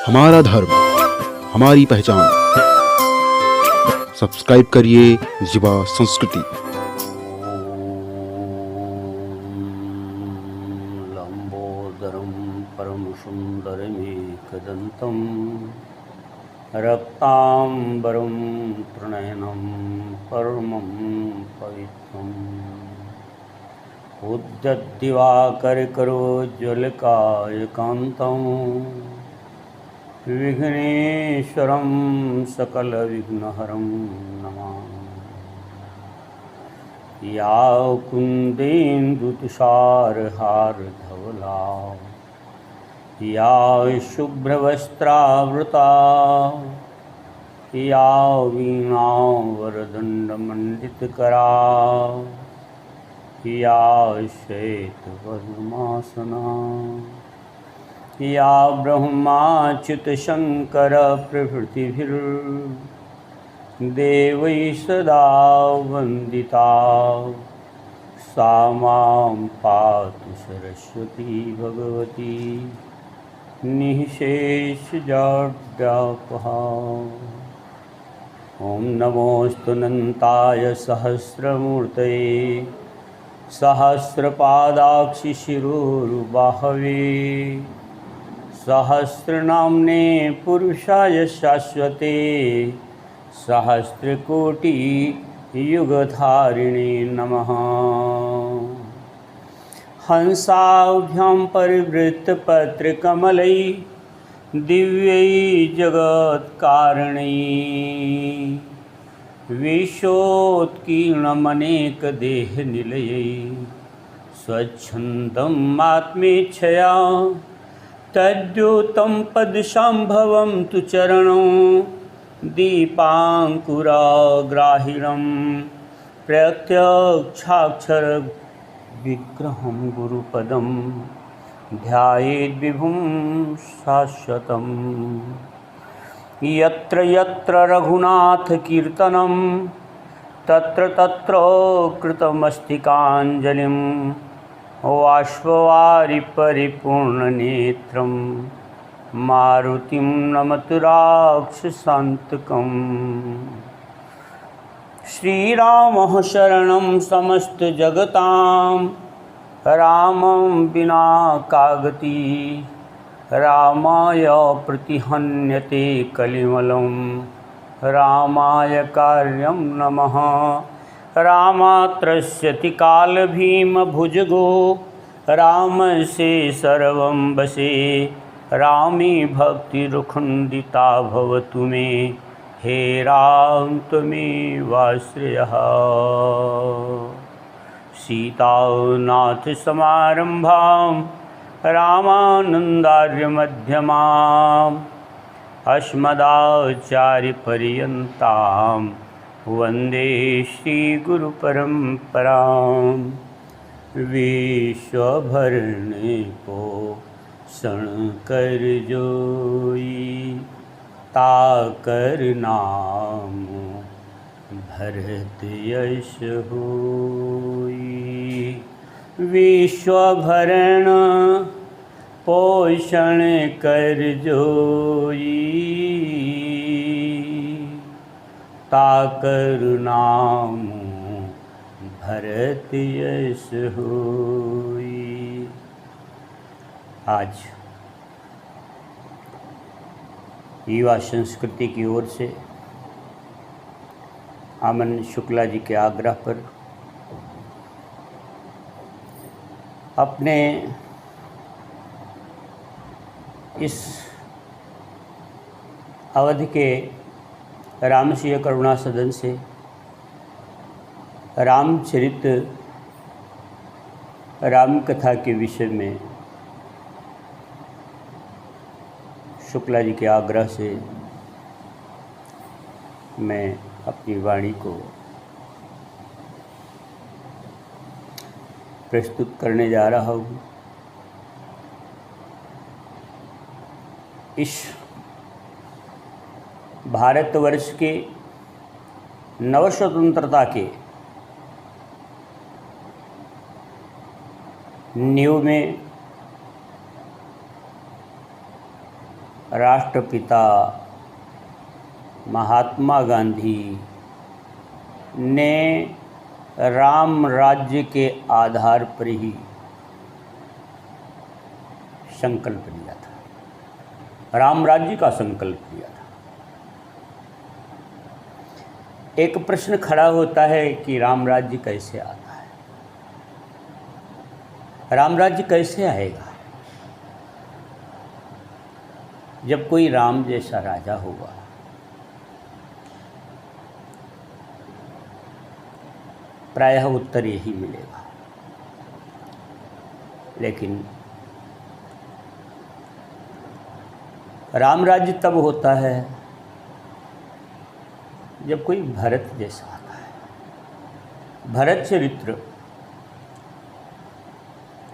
हमारा धर्म, हमारी पहचान। सब्सक्राइब करिए युवा संस्कृति। लंबोदरं परमसुन्दरमेकदन्तं रक्ताम्बरं त्रिनयनं परमं पवित्रम् उद्यद्दिवाकरकरोज्ज्वलकायकान्तं विघ्नेश्वरं सकलविघ्नहरं नमामि। या कुन्देन्दुतुषारहारधवला या शुभ्रवस्त्रावृता या वीणावरदण्डमण्डितकरा या श्वेतपद्मासना या ब्रह्माच्युतशङ्करप्रभृतिभिर्देवैः सदा वन्दिता सा मां पातु सरस्वती भगवती निःशेषजाड्यापहा। ॐ नमोऽस्तु अनन्ताय सहस्रमूर्तये सहस्रपादाक्षिशिरोरुबाहवे सहस्रनाम्ने पुरुषाय शाश्वते सहस्रकोटियुगधारिणे नमः। हंसाभ्यां परिवृत्तपत्रकमलैः दिव्यैः जगत्कारणैः विश्वोत्कीर्णमनेकदेहनिलयैः स्वच्छन्दम् आत्मेच्छया तद्योतं पदशाम्भवं तु चरणो दीपाङ्कुराग्राहिणं प्रत्यक्षाक्षरविग्रहं गुरुपदं ध्यायेद्विभुं शाश्वतम्। यत्र यत्र रघुनाथकीर्तनं तत्र तत्र कृतमस्तिकाञ्जलिं बाष्पवारि परिपूर्णनेत्रं मारुतिं नमत राक्षसान्तकम्। श्रीरामः शरणं समस्तजगतां रामं विना का गति रामाय प्रतिहन्यते कलिमलं रामाय कार्यं नमः। रामात्रस्यति कालभीमभुजगो रामस्य सर्वं वशे रामे भक्तिरुखुन्दिता भवतु मे हे राम त्वमेवाश्रयः। सीतानाथसमारम्भां रामानन्दार्यमध्यमाम् अस्मदाचार्यपर्यन्तां वन्दे श्रीगुरुपरम्परां। विश्वभरणे को शंकर जोई ताकर नाम भरत यश होई। विश्वभरण पोषण कर जोई ताकर नाम भरत यश होई। आज युवा संस्कृति की ओर से अमन शुक्ला जी के आग्रह पर अपने इस अवधि के रामसिंह करुणा सदन से रामचरित राम कथा के विषय में शुक्ला जी के आग्रह से मैं अपनी वाणी को प्रस्तुत करने जा रहा हूँ। इस भारतवर्ष के नव स्वतंत्रता के नींव में राष्ट्रपिता महात्मा गांधी ने राम राज्य के आधार पर ही संकल्प लिया था, राम राज्य का संकल्प लिया था। एक प्रश्न खड़ा होता है कि राम राज्य कैसे आता है, राम राज्य कैसे आएगा? जब कोई राम जैसा राजा होगा, प्रायः उत्तर यही मिलेगा। लेकिन राम राज्य तब होता है जब कोई भरत जैसा आता है। भरत चरित्र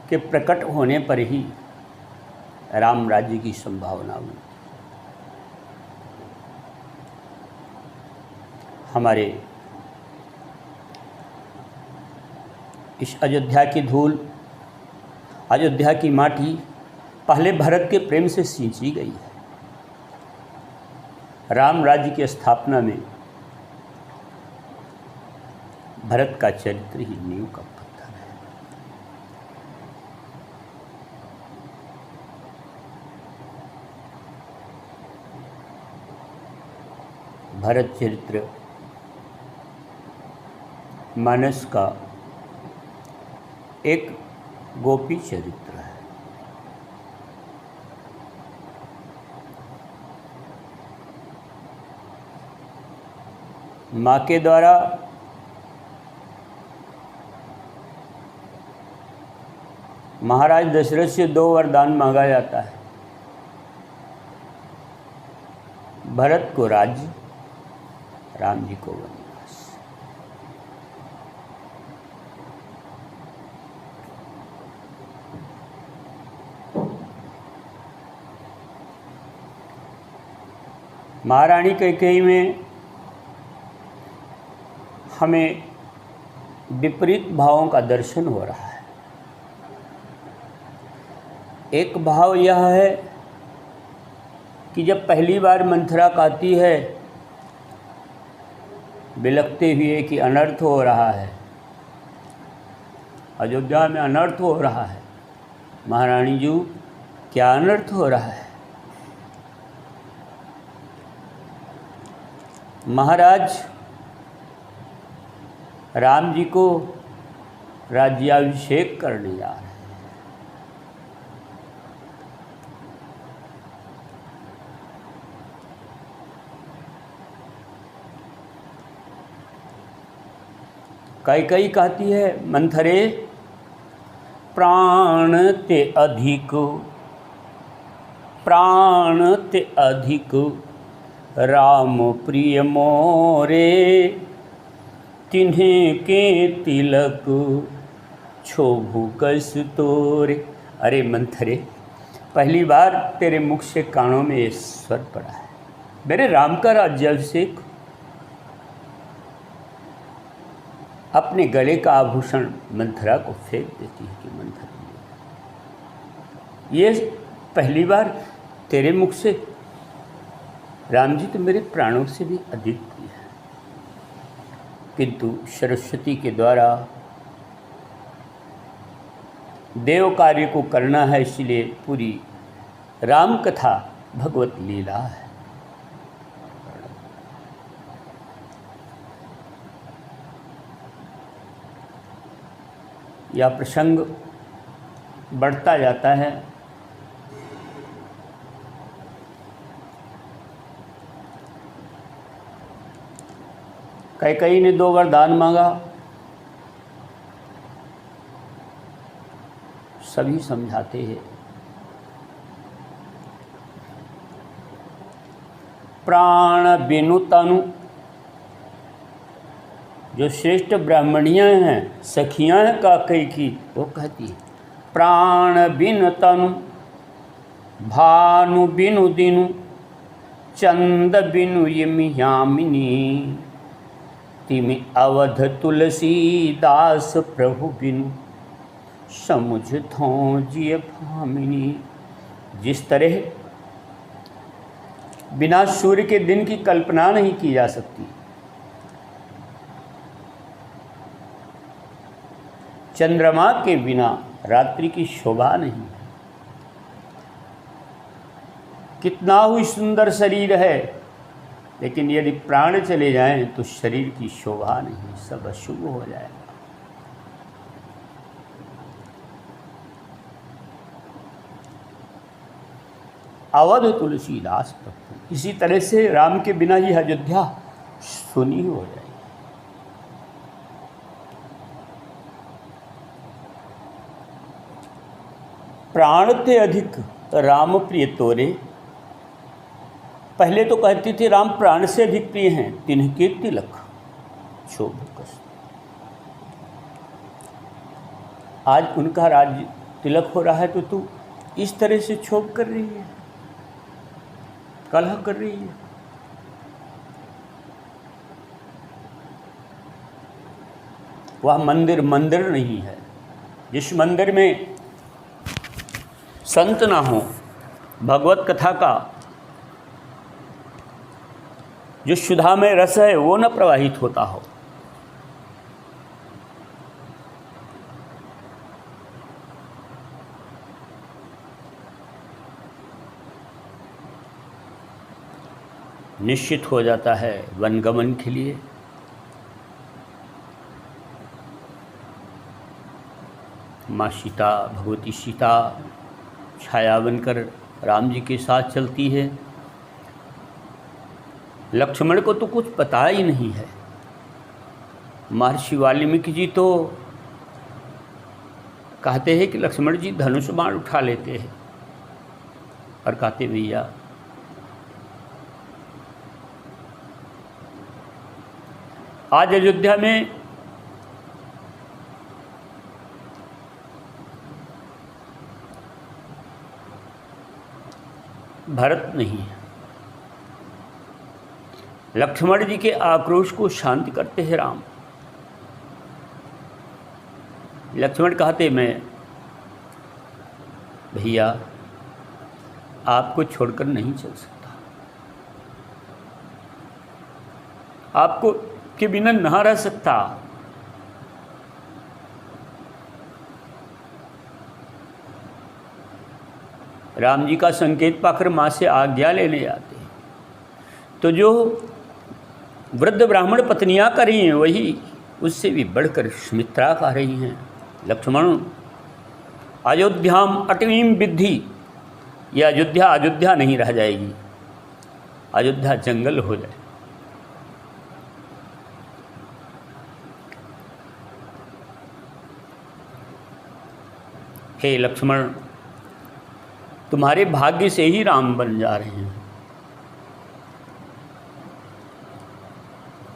के प्रकट होने पर ही राम राज्य की संभावना हुई। हमारे इस अयोध्या की धूल, अयोध्या की माटी पहले भरत के प्रेम से सींची गई है। राम राज्य की स्थापना में भरत का चरित्र ही नींव का पत्थर है। भरत चरित्र मानस का एक गोपी चरित्र है। माँ के द्वारा महाराज दशरथ से 2 वरदान मांगा जाता है। भरत को राज्य, राम जी को वनवास। महारानी कैकेयी में हमें विपरीत भावों का दर्शन हो रहा है। एक भाव यह है कि जब पहली बार मंथरा कहती है बिलखते हुए कि अनर्थ हो रहा है, अयोध्या में अनर्थ हो रहा है, महारानी जी क्या अनर्थ हो रहा है? महाराज राम जी को राज्याभिषेक करने जा रहे हैं। कैकेयी कहती है मंथरे प्राण ते अधिक राम प्रिय मोरे तिन्हें के तिलक छोभु कस तोरे। अरे मंथरे, पहली बार तेरे मुख से कानों में ये स्वर पड़ा है, मेरे राम का राज्याभिषेक। अपने गले का आभूषण मंथरा को फेंक देती है कि मंथरा, ये पहली बार तेरे मुख से। राम जी तो मेरे प्राणों से भी अधिक प्रिय है, किंतु सरस्वती के द्वारा देव कार्य को करना है, इसलिए पूरी राम कथा भगवत लीला है। यह प्रसंग बढ़ता जाता है। कैकेयी ने 2 वरदान मांगा, सभी समझाते हैं। प्राण बिनु तनु, जो श्रेष्ठ ब्राह्मणियाँ हैं, सखियाँ हैं कैकेयी की, वो कहती है प्राण बिनु तनु, भानु बिनु दिनु, चंद बिनु यमियामिनी, तिमि अवध तुलसी दास प्रभु बिनु, समुझ थो जिय भामिनी। जिस तरह बिना सूर्य के दिन की कल्पना नहीं की जा सकती। चंद्रमा के बिना रात्रि की शोभा नहीं है। कितना ही सुंदर शरीर है, लेकिन यदि प्राण चले जाएं तो शरीर की शोभा नहीं, सब अशुभ हो जाएगा। अवध तुलसीदास प्रभु। इसी तरह से राम के बिना ही अयोध्या सुनी हो जाएगी। प्राण थे अधिक राम प्रिय तोरे। पहले तो कहती थी राम प्राण से अधिक प्रिय हैं, तिन्हके तिलक शोभ कस। आज उनका राज्य तिलक हो रहा है तो तू इस तरह से क्षोभ कर रही है, कलह कर रही है। वह मंदिर मंदिर नहीं है। जिस मंदिर में संत ना हो, भगवत कथा का जो सुधा में रस है वो न प्रवाहित होता हो, निश्चित हो जाता है वनगमन के लिए। माँ सीता, भगवती सीता छाया बनकर राम जी के साथ चलती है। लक्ष्मण को तो कुछ पता ही नहीं है। महर्षि वाल्मीकि जी तो कहते हैं कि लक्ष्मण जी धनुष बाण उठा लेते हैं और कहते भैया आज अयोध्या में भरत नहीं है। लक्ष्मण जी के आक्रोश को शांत करते हैं राम। लक्ष्मण कहते मैं भैया आपको छोड़कर नहीं चल सकता, आपको के बिना ना रह सकता। राम जी का संकेत पाकर माँ से आज्ञा लेने आते हैं तो जो वृद्ध ब्राह्मण पत्नियां कर रही हैं वही उससे भी बढ़कर सुमित्रा कह रही हैं, लक्ष्मण अयोध्याम अटवीम विद्धि। यह अयोध्या अयोध्या नहीं रह जाएगी, अयोध्या जंगल हो जाए। हे लक्ष्मण, तुम्हारे भाग्य से ही राम बन जा रहे हैं।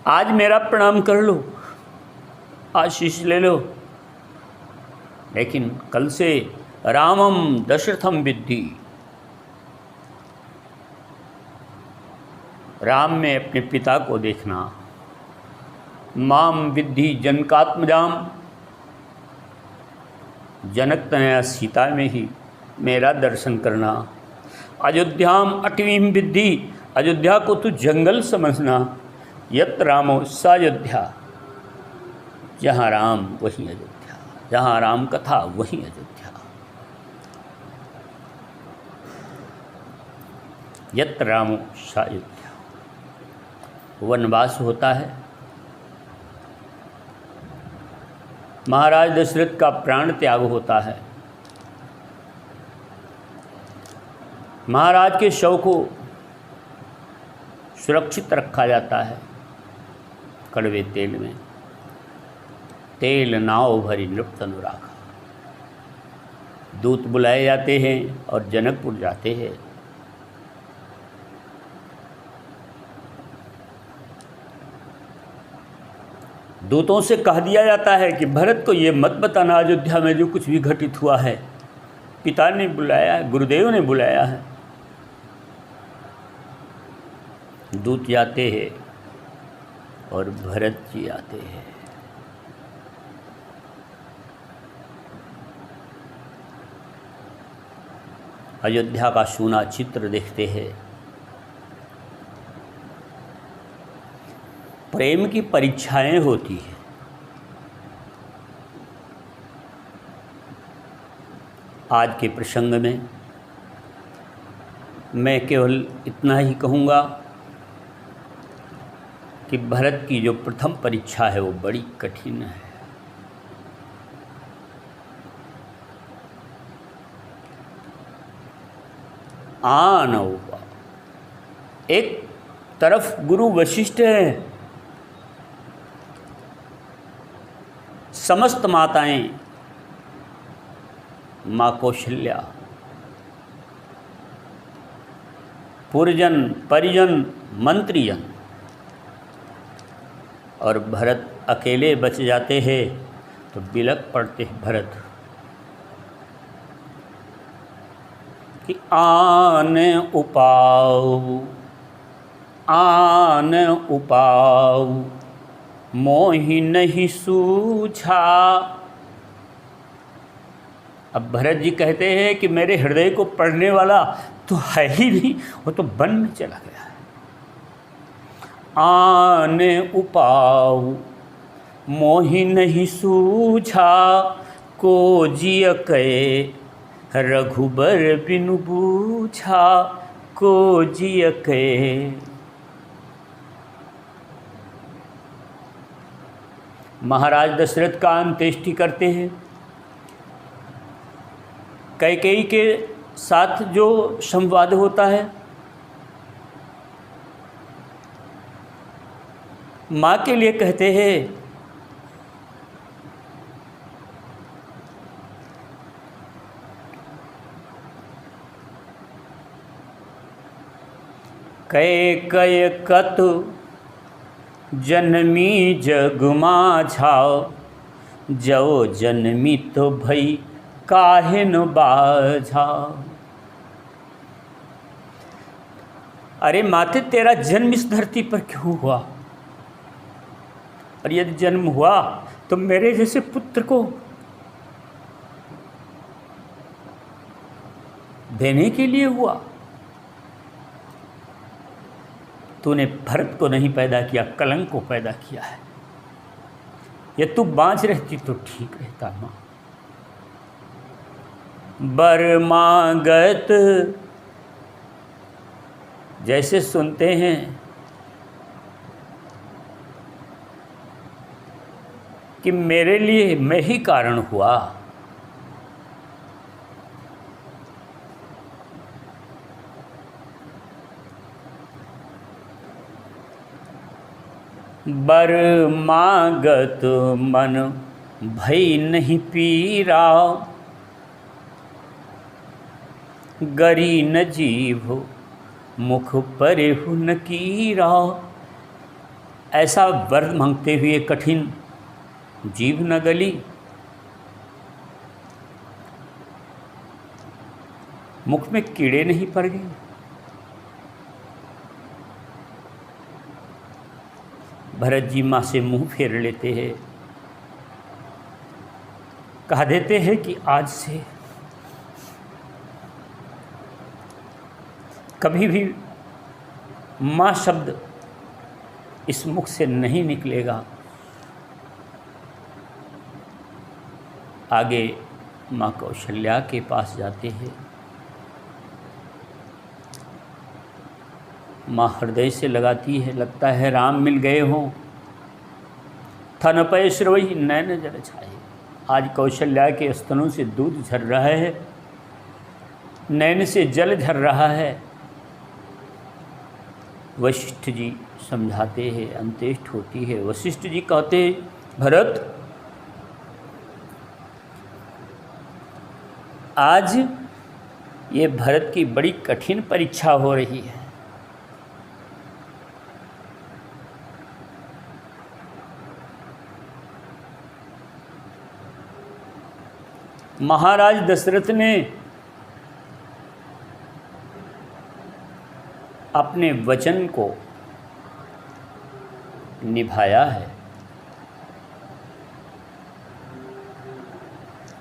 आज मेरा प्रणाम कर लो, आशीष ले लो, लेकिन कल से रामम दशरथम विद्धि। राम में अपने पिता को देखना। माम विद्धि जनकात्मजाम। जनक तनया सीता में ही मेरा दर्शन करना। अयोध्याम अटवीम विद्धि। अयोध्या को तू जंगल समझना। यत रामो सा अयोध्या। जहाँ राम वहीं अयोध्या, जहाँ राम कथा वहीं अयोध्या। यत रामो सा अयोध्या। वनवास होता है। महाराज दशरथ का प्राण त्याग होता है। महाराज के शव को सुरक्षित रखा जाता है कड़वे तेल में। तेल नाव भरी नृप अनुरागा। दूत बुलाए जाते हैं और जनकपुर जाते हैं। दूतों से कह दिया जाता है कि भरत को ये मत बताना अयोध्या में जो कुछ भी घटित हुआ है। पिता ने बुलाया है, गुरुदेव ने बुलाया है। दूत जाते हैं और भरत जी आते हैं। अयोध्या का सूना चित्र देखते हैं। प्रेम की परीक्षाएं होती हैं। आज के प्रसंग में मैं केवल इतना ही कहूँगा कि भरत की जो प्रथम परीक्षा है वो बड़ी कठिन है। एक तरफ गुरु वशिष्ठ हैं, समस्त माताएं, माँ कौशल्या, पुरजन परिजन मंत्रीजन, और भरत अकेले बच जाते हैं तो बिलक पड़ते हैं भरत कि आन उपाऊ मोहि नहीं सूझा। अब भरत जी कहते हैं कि मेरे हृदय को पढ़ने वाला तो है ही नहीं, वो तो वन में चला गया है। आन उपाऊ मोहि नहीं सूझा, को जिय कहे रघुबर बिनु बूझा, को जिय कहे। महाराज दशरथ का अंत्येष्टि करते हैं। कैकेयी के साथ जो संवाद होता है, माँ के लिए कहते हैं कैकेयी कतु जनमी जग माझाओ, जो जनमी तो भई काहे न बाझाओ। अरे माते, तेरा जन्म इस धरती पर क्यों हुआ? और यदि जन्म हुआ तो मेरे जैसे पुत्र को देने के लिए हुआ। तूने भरत को नहीं पैदा किया, कलंक को पैदा किया है। ये तू बाँच रहती तो ठीक रहता माँ। बरमागत, जैसे सुनते हैं कि मेरे लिए मैं ही कारण हुआ, बरमागत मन भई नहीं पीरा, गरी न जीव मुख पर हुन कीरा। ऐसा वर मांगते हुए कठिन जीव न गली, मुख में कीड़े नहीं पड़ गए। भरत जी माँ से मुंह फेर लेते हैं, कह देते हैं कि आज से कभी भी माँ शब्द इस मुख से नहीं निकलेगा। आगे माँ कौशल्या के पास जाते हैं। माँ हृदय से लगाती है, लगता है राम मिल गए हों। थन पय श्रवही नैन जल छाए। आज कौशल्या के स्तनों से दूध झर रहा है, नैन से जल झर रहा है। वशिष्ठ जी समझाते हैं, अंत्येष्टि होती है। वशिष्ठ जी कहते हैं, भरत आज ये भरत की बड़ी कठिन परीक्षा हो रही है। महाराज दशरथ ने अपने वचन को निभाया है।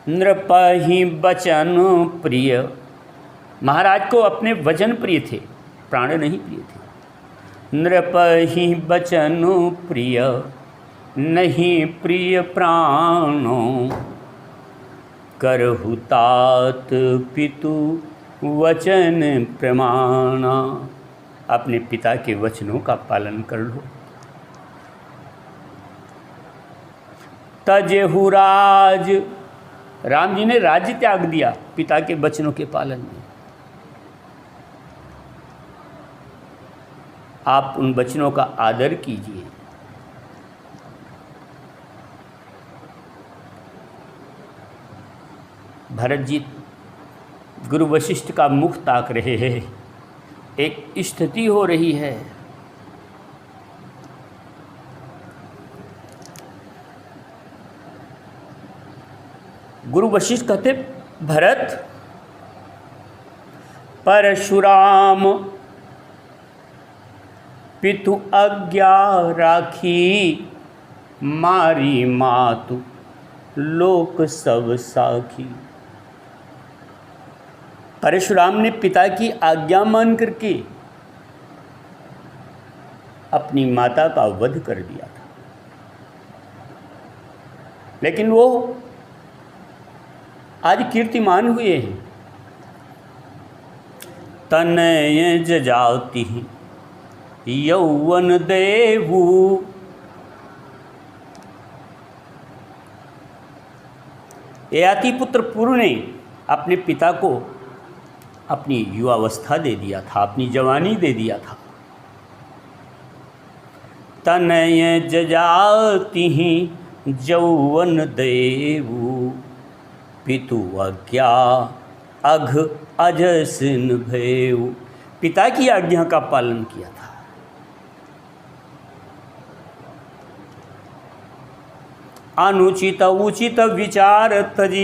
नृपहि बचन प्रिय, महाराज को अपने वचन प्रिय थे, प्राण नहीं प्रिय थे। नृपहि बचनु प्रिय नहीं प्रिय प्राणो, करहु तात पितु वचन प्रमाणा। अपने पिता के वचनों का पालन कर लो। तजेहु राज, राम जी ने राज्य त्याग दिया पिता के वचनों के पालन में। आप उन वचनों का आदर कीजिए। भरत जी गुरु वशिष्ठ का मुख ताक रहे हैं। एक स्थिति हो रही है। गुरु वशिष्ठ कहते, भरत परशुराम पितु आज्ञा राखी, मारी मातु लोक सब साखी। परशुराम ने पिता की आज्ञा मान करके अपनी माता का वध कर दिया था, लेकिन वो आज कीर्तिमान हुए हैं। तनय जजाति यौवन देवु, ययाति पुत्र पुरु ने अपने पिता को अपनी युवावस्था दे दिया था, अपनी जवानी दे दिया था। तनय जजाति यौवन देवु, पितु आज्ञा अघ अजसिन भयउ। पिता की आज्ञा का पालन किया था। अनुचित उचित विचार तजी,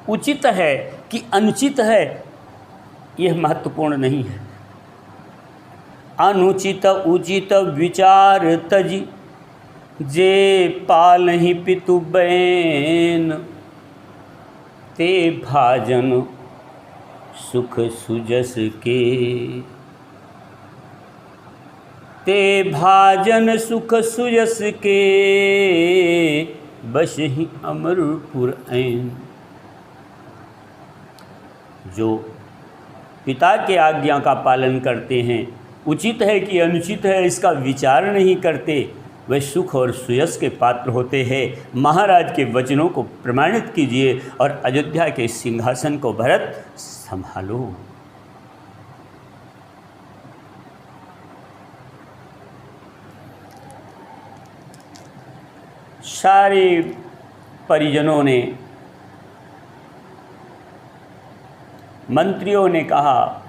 उचित है कि अनुचित है यह महत्वपूर्ण नहीं है। अनुचित उचित विचार तजी, जे पालहि पितु बैन, ते भाजन सुख सुजस के। ते भाजन सुख सुजस के, बसहि अमरपुर ऐन। जो पिता के आज्ञा का पालन करते हैं, उचित है कि अनुचित है इसका विचार नहीं करते, वे सुख और सुयश के पात्र होते हैं। महाराज के वचनों को प्रमाणित कीजिए और अयोध्या के सिंहासन को भरत संभालो। सारे परिजनों ने, मंत्रियों ने कहा,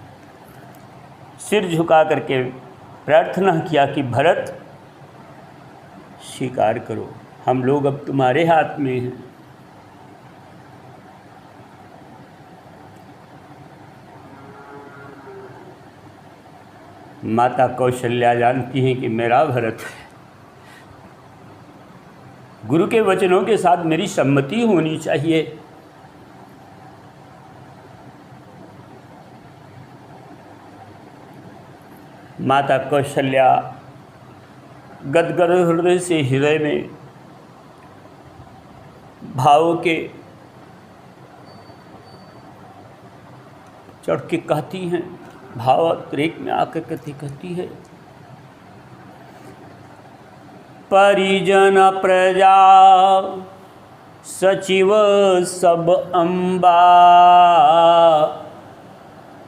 सिर झुका करके प्रार्थना किया कि भरत स्वीकार करो, हम लोग अब तुम्हारे हाथ में हैं। माता कौशल्या जानती हैं कि मेरा भरत है, गुरु के वचनों के साथ मेरी सम्मति होनी चाहिए। माता कौशल्या गदगद हृदय से हृदय में भाव के चढ़ के कहती हैं, भावात्रेक में आकर कहती है, परिजन प्रजा सचिव सब अम्बा,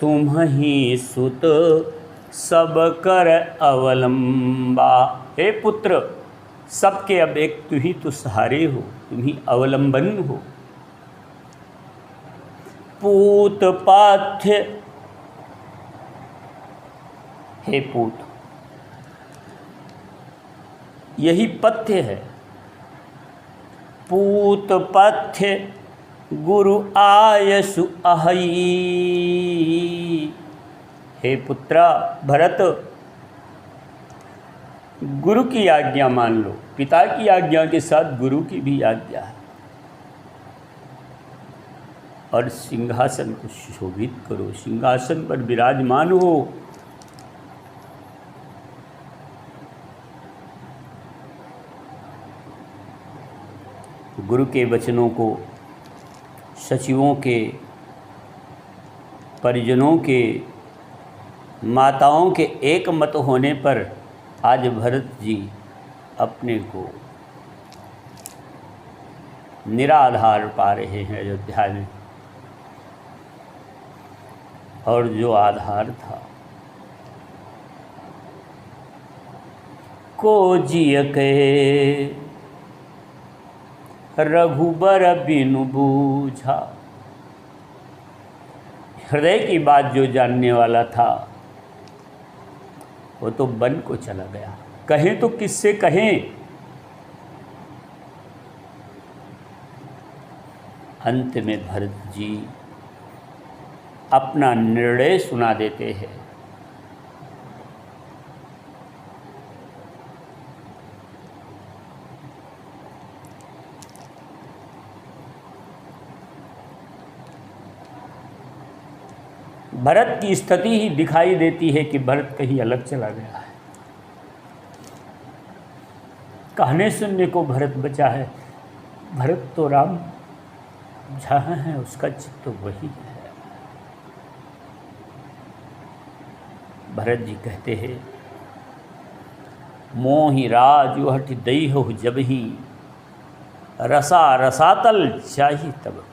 तुम्हि सुत सब कर अवलंबा। हे पुत्र, सबके अब एक तू ही तो सहारे हो, तुम ही अवलंबन हो। पूत पाथ्य, हे पूत, यही पथ्य है। पूत पथ्य गुरु आयसु अहई। हे पुत्रा भरत, गुरु की आज्ञा मान लो। पिता की आज्ञा के साथ गुरु की भी आज्ञा है। और सिंहासन को शोभित करो, सिंहासन पर विराजमान हो। गुरु के वचनों को, सचिवों के, परिजनों के, माताओं के एक मत होने पर आज भरत जी अपने को निराधार पा रहे हैं अयोध्या में। और जो आधार था, को जिय के रघुबर बिनु बूझा, हृदय की बात जो जानने वाला था वो तो वन को चला गया। कहें तो किससे कहें? अंत में भरत जी अपना निर्णय सुना देते हैं। भरत की स्थिति ही दिखाई देती है कि भरत कहीं अलग चला गया है। कहने सुनने को भरत बचा है। भरत तो राम जहाँ है उसका चित्त तो वही है। भरत जी कहते हैं, मोहि राज हठ दई हो जब ही, रसा रसातल चाही तब।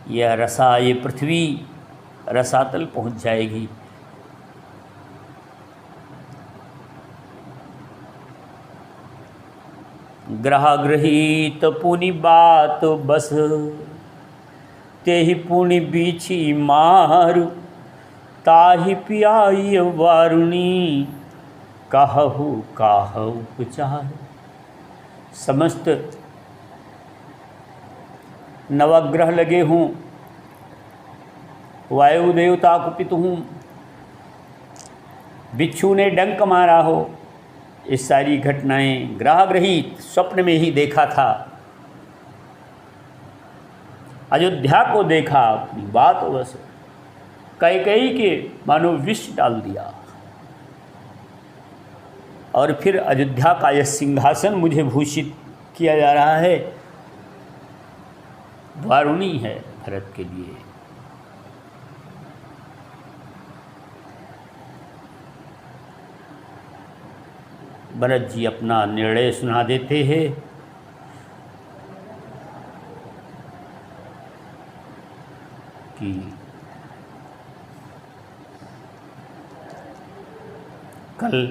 यह रसा, ये पृथ्वी रसातल पहुंच जाएगी। ग्रहित पुनि बात बस, तेहि पुनि बीछी मारु, ताहि पियाई वारुणी, कहु काहु उपचार। समस्त नवग्रह लगे हों, वायु देवता कुपित हूँ, बिच्छू ने डंक मारा हो, ये सारी घटनाएं ग्रहित स्वप्न में ही देखा था। अयोध्या को देखा, अपनी बात बस कैकेयी के मानो विष डाल दिया। और फिर अयोध्या का यह सिंहासन मुझे भूषित किया जा रहा है, वारुणी है भरत के लिए। भरत जी अपना निर्णय सुना देते हैं कि कल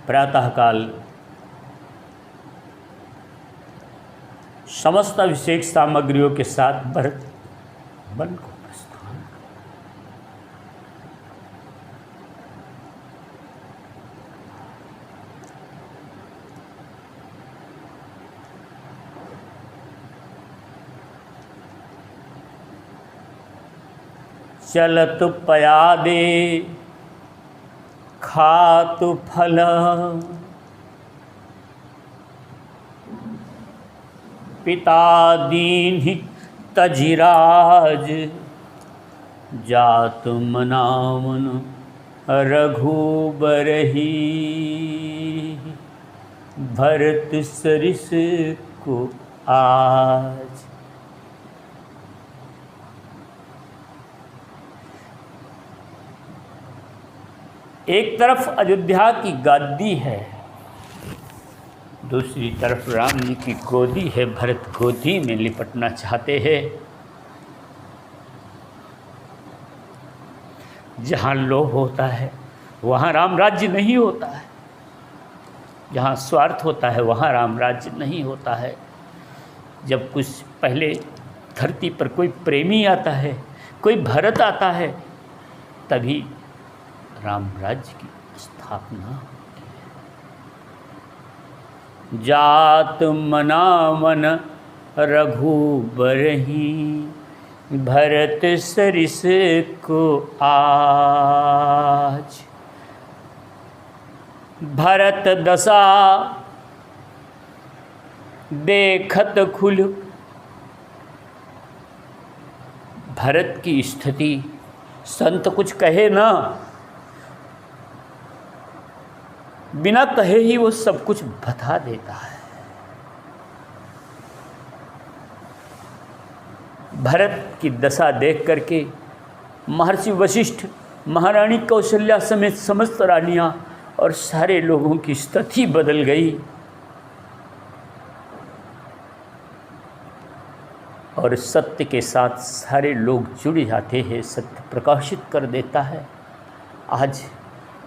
प्रातःकाल समस्त अभिषेक सामग्रियों के साथ भरत वन को प्रस्थान। चलत पयादे खात फल, पिता दीन्हि तजिराज, जात मनावन रघुबरहि, भरत सरिस को आज। एक तरफ अयोध्या की गादी है, दूसरी तरफ राम जी की गोदी है। भरत गोदी में लिपटना चाहते हैं। जहाँ लोभ होता है वहाँ राम राज्य नहीं होता है, जहाँ स्वार्थ होता है वहाँ राम राज्य नहीं होता है। जब कुछ पहले धरती पर कोई प्रेमी आता है, कोई भरत आता है, तभी राम राज्य की स्थापना। जात मनावन रघुबरहि, भरत सरिस को आज। भरत दशा देखत खुल भरत की स्थिति। संत कुछ कहे ना, बिना कहे ही वो सब कुछ बता देता है। भरत की दशा देख करके महर्षि वशिष्ठ, महारानी कौशल्या समेत समस्त रानियां और सारे लोगों की स्थिति बदल गई और सत्य के साथ सारे लोग जुड़ जाते हैं। सत्य प्रकाशित कर देता है। आज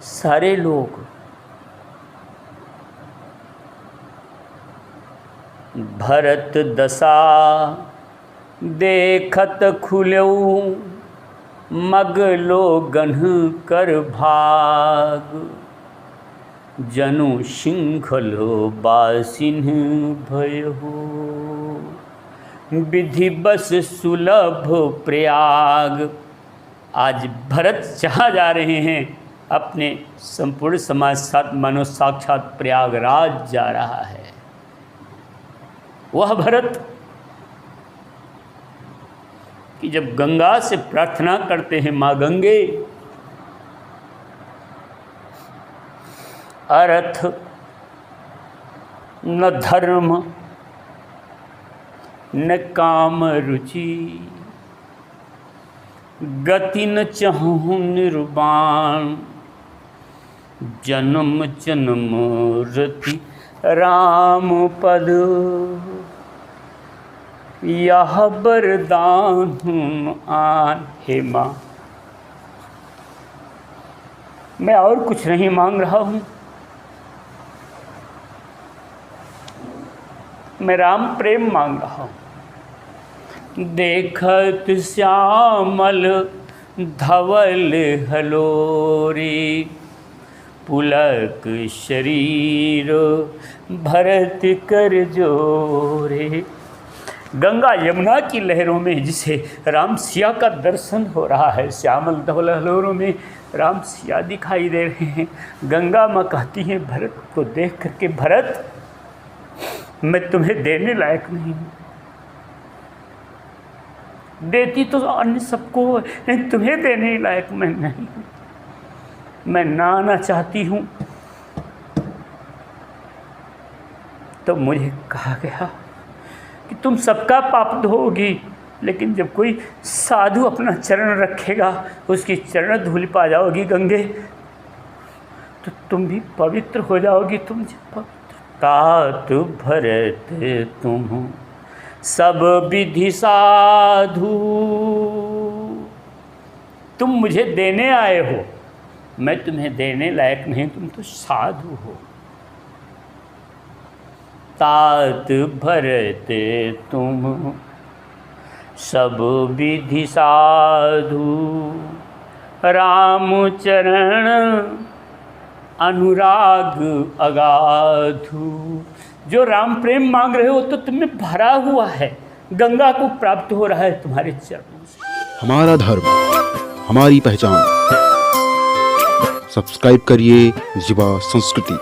सारे लोग भरत दशा देखत खुल्यऊ, मगलो गन्ह कर भाग, जनु सिंखलो बासिन भयहु, विधि बस सुलभ प्रयाग। आज भरत जहाँ जा रहे हैं अपने संपूर्ण समाज साथ मानो साक्षात प्रयागराज जा रहा है। वह भरत कि जब गंगा से प्रार्थना करते हैं, माँ गंगे अर्थ न धर्म न काम रुचि, गति न चहु निर्वाण, जन्म जन्म रति राम पद, यह वरदान आन। हे माँ, मैं और कुछ नहीं मांग रहा हूँ, मैं राम प्रेम मांग रहा हूँ। देखत श्यामल धवल हलोरी, पुलक शरीर भरत कर जोरे। गंगा यमुना की लहरों में जिसे राम सिया का दर्शन हो रहा है, श्यामल धवल हलोरों में राम सिया दिखाई दे रहे हैं। गंगा माँ कहती हैं भरत को देख करके, भरत मैं तुम्हें देने लायक नहीं हूँ, देती तो अन्य सबको, तुम्हें देने लायक मैं नहीं हूँ। मैं नहाना चाहती हूँ तो मुझे कहा गया कि तुम सबका पाप धोगी, लेकिन जब कोई साधु अपना चरण रखेगा, उसकी चरण धूल पा जाओगी गंगे, तो तुम भी पवित्र हो जाओगी। तुम तात भरत तुम सब विधि साधु, तुम मुझे देने आए हो, मैं तुम्हें देने लायक नहीं, तुम तो साधु हो। तात भरत तुम सब विधि साधु, राम चरण अनुराग अगाधु। जो राम प्रेम मांग रहे हो तो तुम्हें भरा हुआ है, गंगा को प्राप्त हो रहा है तुम्हारे चरणों से। हमारा धर्म हमारी पहचान। सब्सक्राइब करिए जीवा संस्कृति।